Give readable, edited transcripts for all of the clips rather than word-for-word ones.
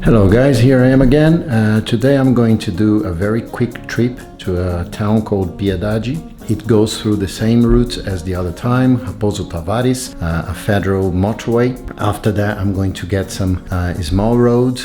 Hello guys, here I am again. Today I'm going to do a very quick trip to a town called Piedade. It goes through the same route as the other time, Raposo Tavares, a federal motorway. After that I'm going to get some small road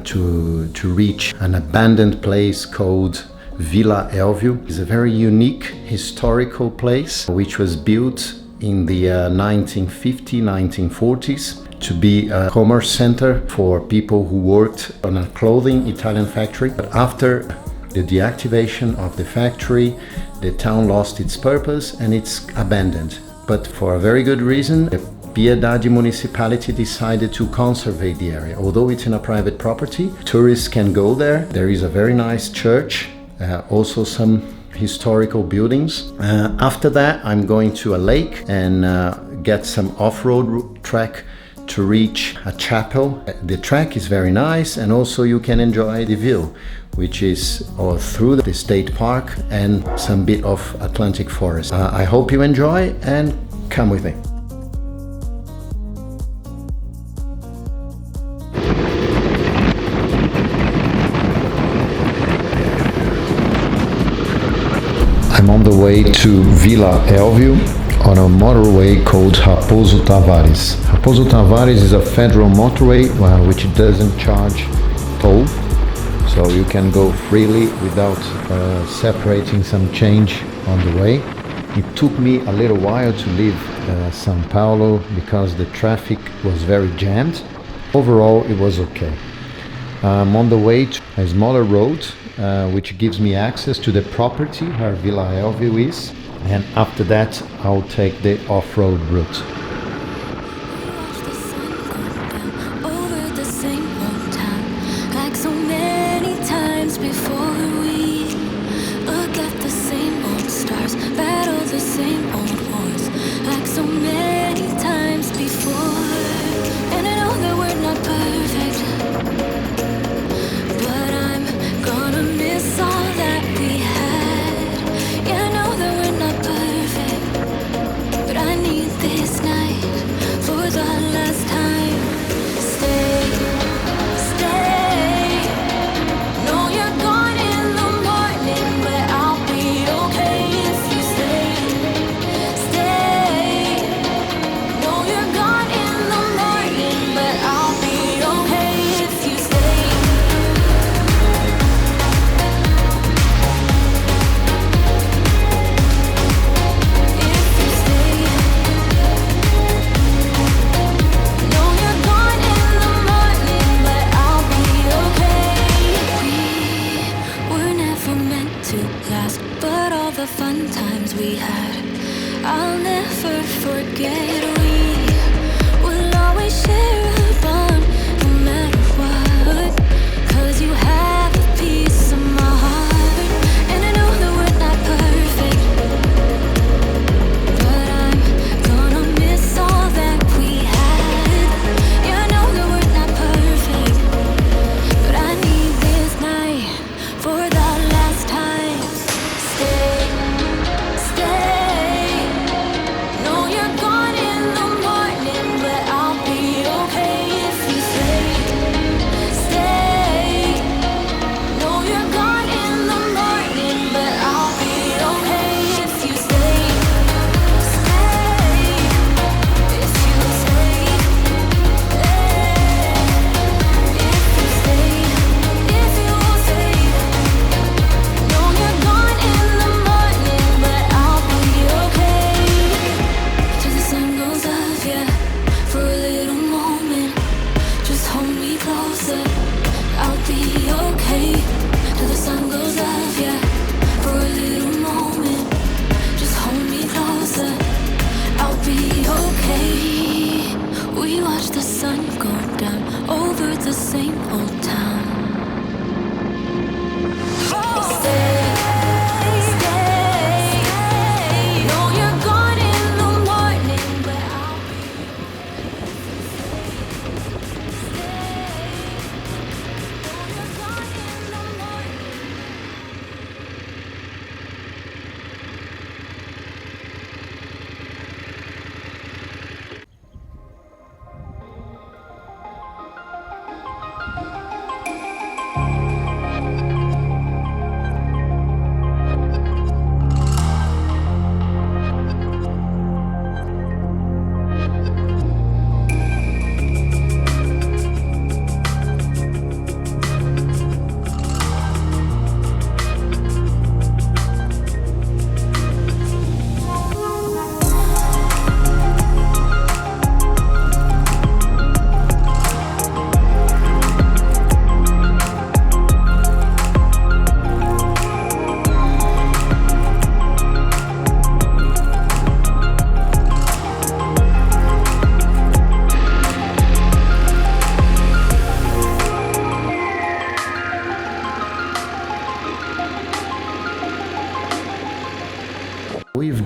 to reach an abandoned place called Vila Elvio. It's a very unique historical place which was built in the 1950-1940s to be a commerce center for people who worked on a clothing Italian factory. But after the deactivation of the factory, the town lost its purpose and it's abandoned. But for a very good reason, the Piedade municipality decided to conserve the area. Although it's in a private property, tourists can go there. There is a very nice church, also some historical buildings. After that, I'm going to a lake and get some off-road track to reach a chapel. The track is very nice, and also you can enjoy the view, which is through the state park and some bit of Atlantic forest. I hope you enjoy and come with me. I'm on the way to Vila Elvio on a motorway called Raposo Tavares. Raposo Tavares is a federal motorway which doesn't charge toll, so you can go freely without separating some change on the way. It took me a little while to leave São Paulo because the traffic was very jammed. Overall, it was okay. I'm on the way to a smaller road which gives me access to the property where Vila Elvio is, and after that I'll take the off-road route.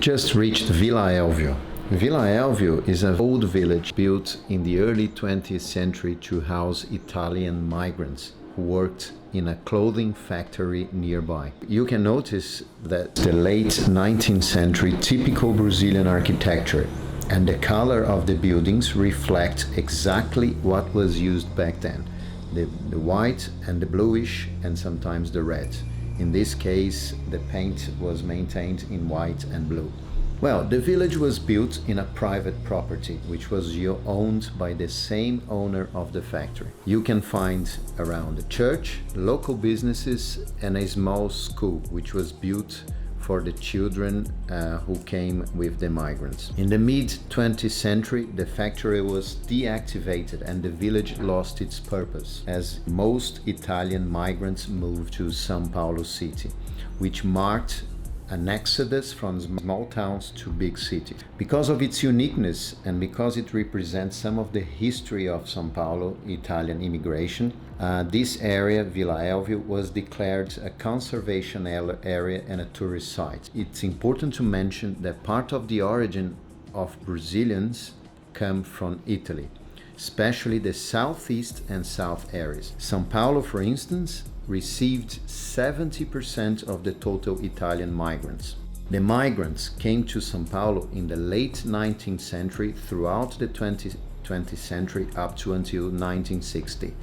just reached Vila Elvio. Vila Elvio is an old village built in the early 20th century to house Italian migrants who worked in a clothing factory nearby. You can notice that the late 19th century typical Brazilian architecture and the color of the buildings reflect exactly what was used back then. The white and the bluish and sometimes the red. In this case, the paint was maintained in white and blue. Well, the village was built in a private property, which was owned by the same owner of the factory. You can find around the church, local businesses, and a small school, which was built for the children who came with the migrants. In the mid-20th century, the factory was deactivated and the village lost its purpose, as most Italian migrants moved to São Paulo city, which marked an exodus from small towns to big cities. Because of its uniqueness and because it represents some of the history of São Paulo Italian immigration, this area, Vila Elvio, was declared a conservation area and a tourist site. It's important to mention that part of the origin of Brazilians come from Italy, especially the southeast and south areas. São Paulo, for instance, received 70% of the total Italian migrants. The migrants came to São Paulo in the late 19th century throughout the 20th century up to until 1960.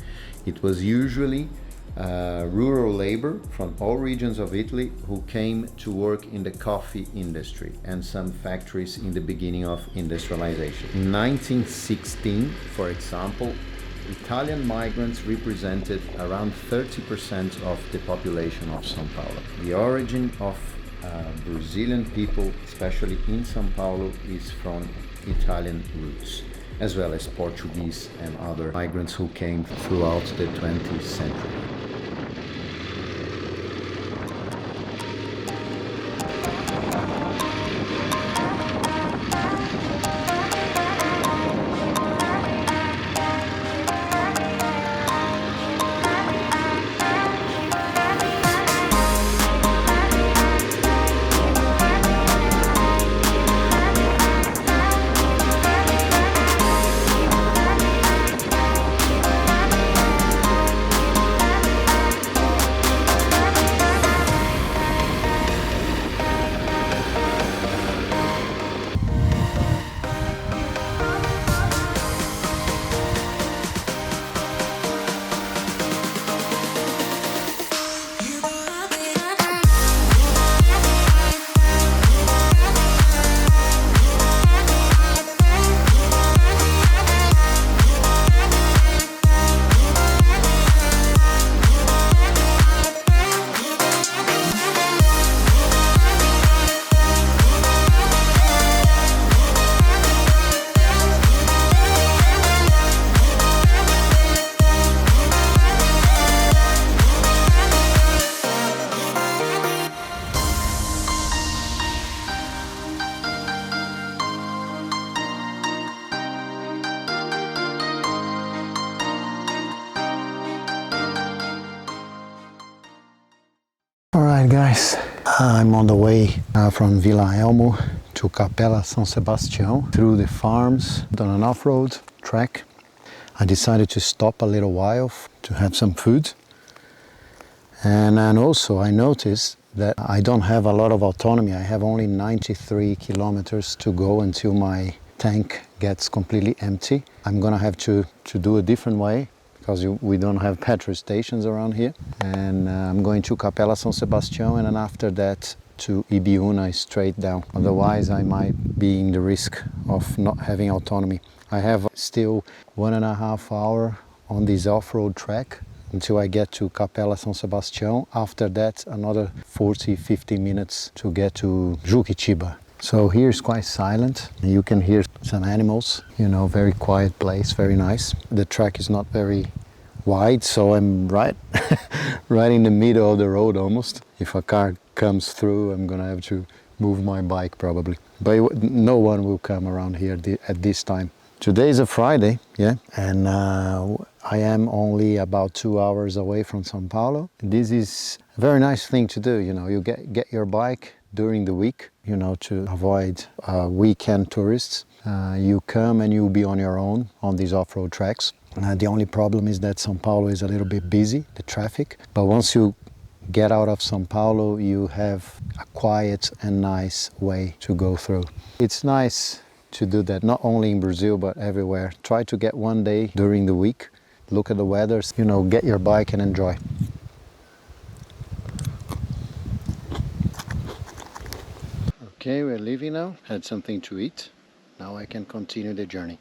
It was usually rural labor from all regions of Italy who came to work in the coffee industry and some factories in the beginning of industrialization. In 1916, for example, Italian migrants represented around 30% of the population of São Paulo. The origin of Brazilian people, especially in São Paulo, is from Italian roots, as well as Portuguese and other migrants who came throughout the 20th century. Alright guys, I'm on the way from Vila Elvio to Capela São Sebastião through the farms on an off-road track. I decided to stop a little while to have some food, and also I noticed that I don't have a lot of autonomy. I have only 93 kilometers to go until my tank gets completely empty. I'm gonna have to do a different way because we don't have petrol stations around here, and I'm going to Capela São Sebastião and then after that to Ibiúna straight down. Otherwise I might be in the risk of not having autonomy. I have still 1.5 hours on this off-road track until I get to Capela São Sebastião. After that another 40-50 minutes to get to Juquitiba. So here is quite silent. You can hear some animals, you know, very quiet place, very nice. The track is not very wide, so I'm right in the middle of the road almost. If a car comes through, I'm gonna have to move my bike probably. But no one will come around here at this time. Today is a Friday, yeah, and I am only about 2 hours away from São Paulo. This is a very nice thing to do, you know, you get your bike during the week. you know, to avoid weekend tourists. You come and you'll be on your own on these off-road tracks. The only problem is that São Paulo is a little bit busy, the traffic, but once you get out of São Paulo, you have a quiet and nice way to go through. It's nice to do that, not only in Brazil, but everywhere. Try to get one day during the week, look at the weather, you know, get your bike and enjoy. Okay, we're leaving now. Had something to eat. Now I can continue the journey.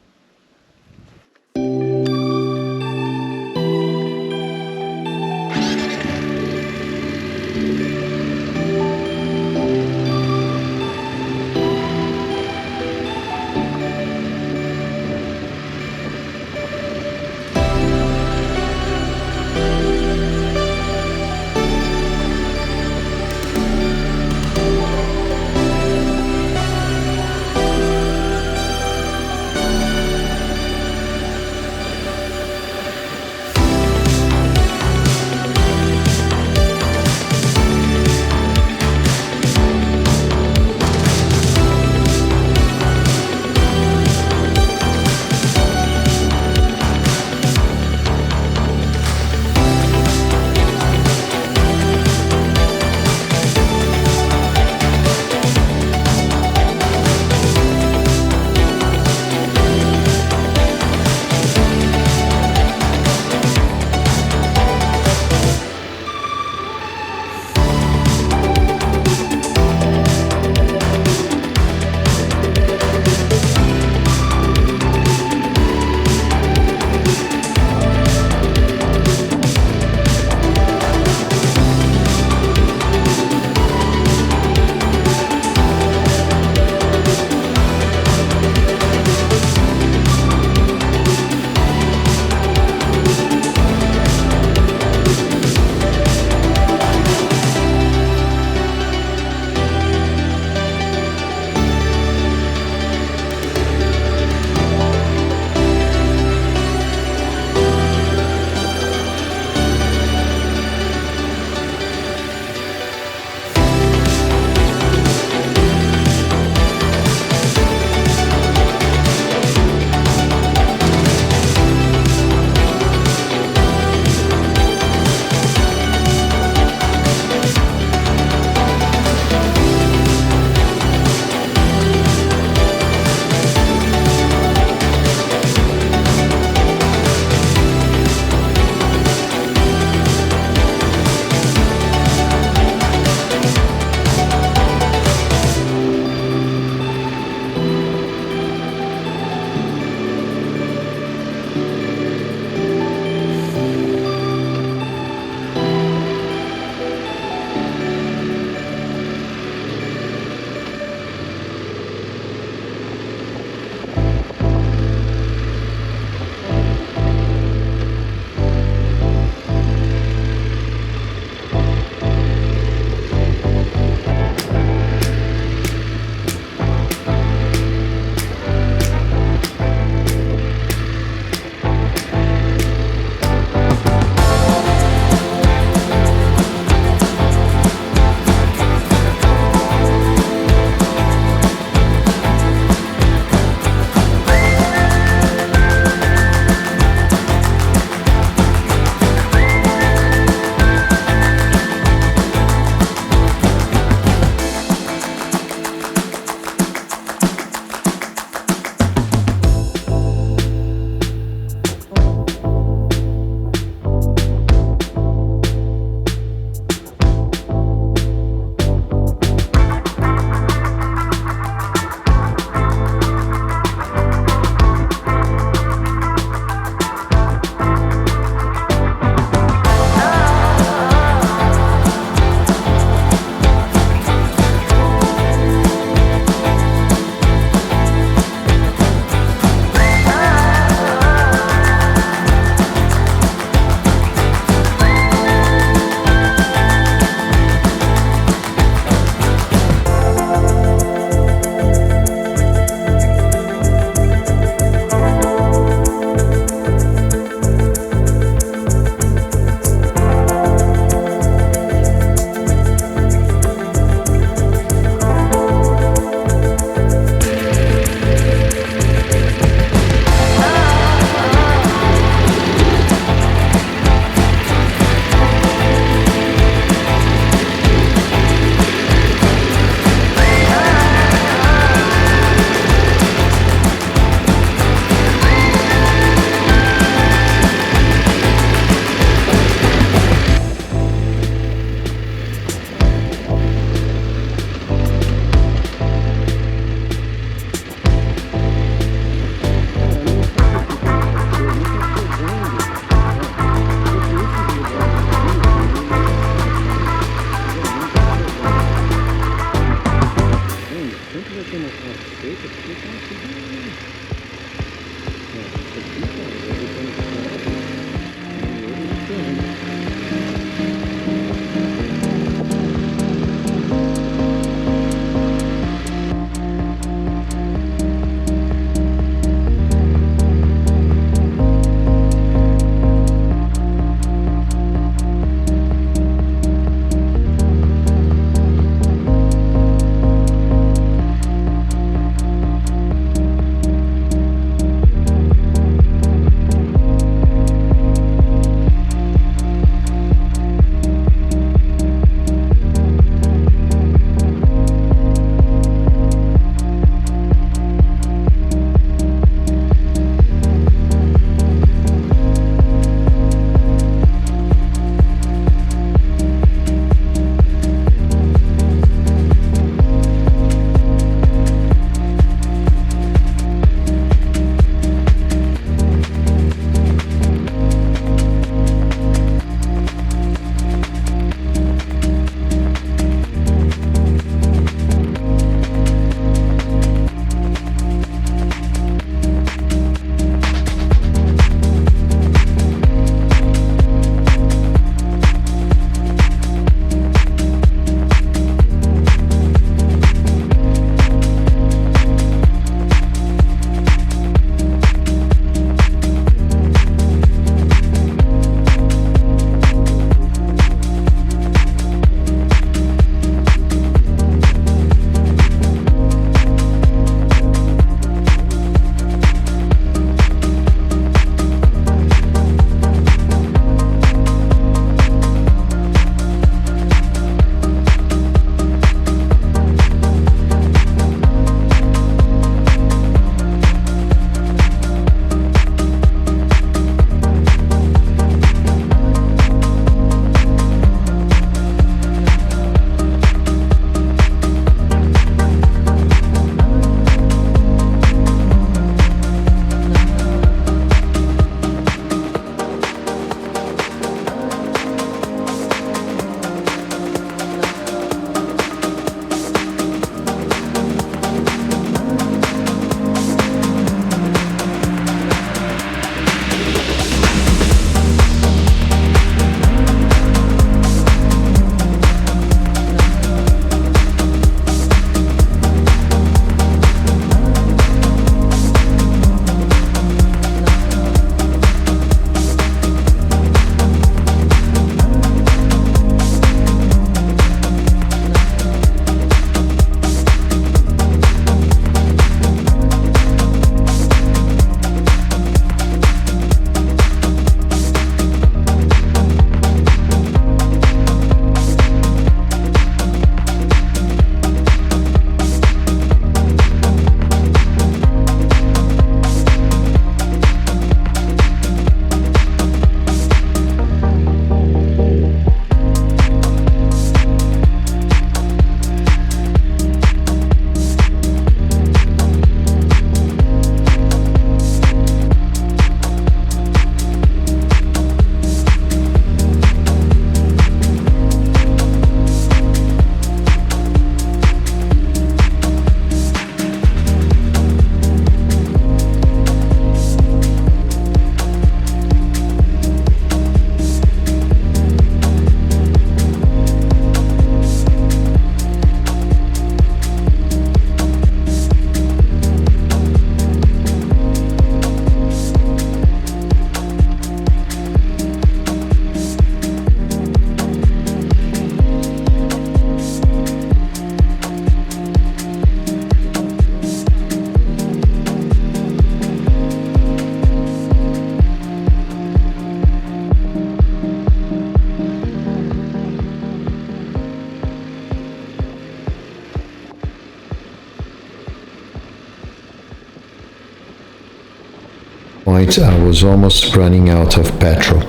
point I was almost running out of petrol.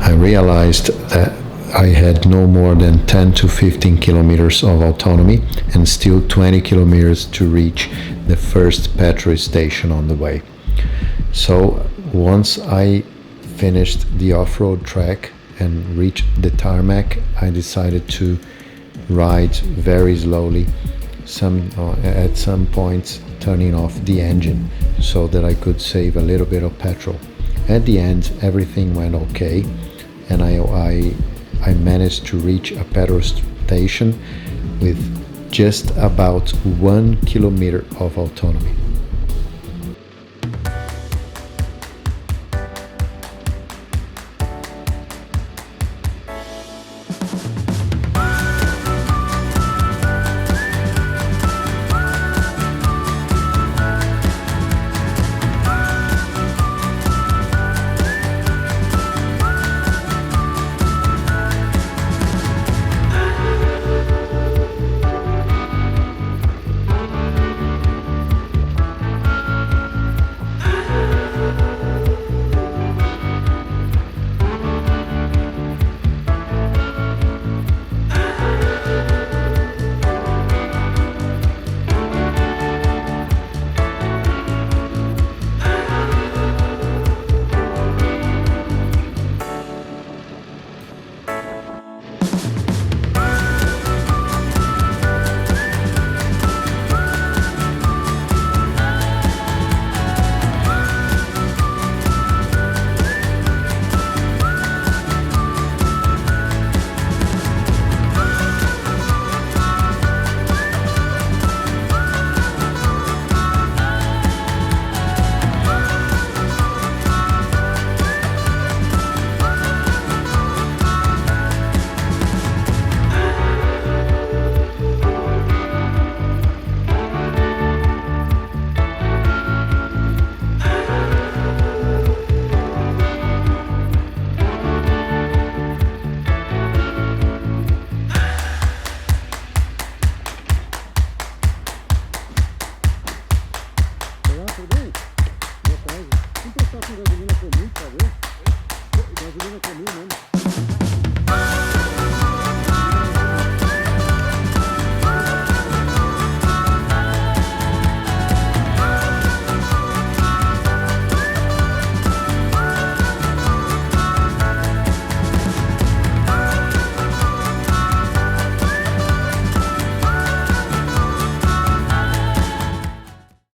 I realized that I had no more than 10 to 15 kilometers of autonomy and still 20 kilometers to reach the first petrol station on the way. So once I finished the off-road track and reached the tarmac, I decided to ride very slowly, at some points turning off the engine so that I could save a little bit of petrol. At the end, everything went okay, and I managed to reach a petrol station with just about 1 kilometer of autonomy.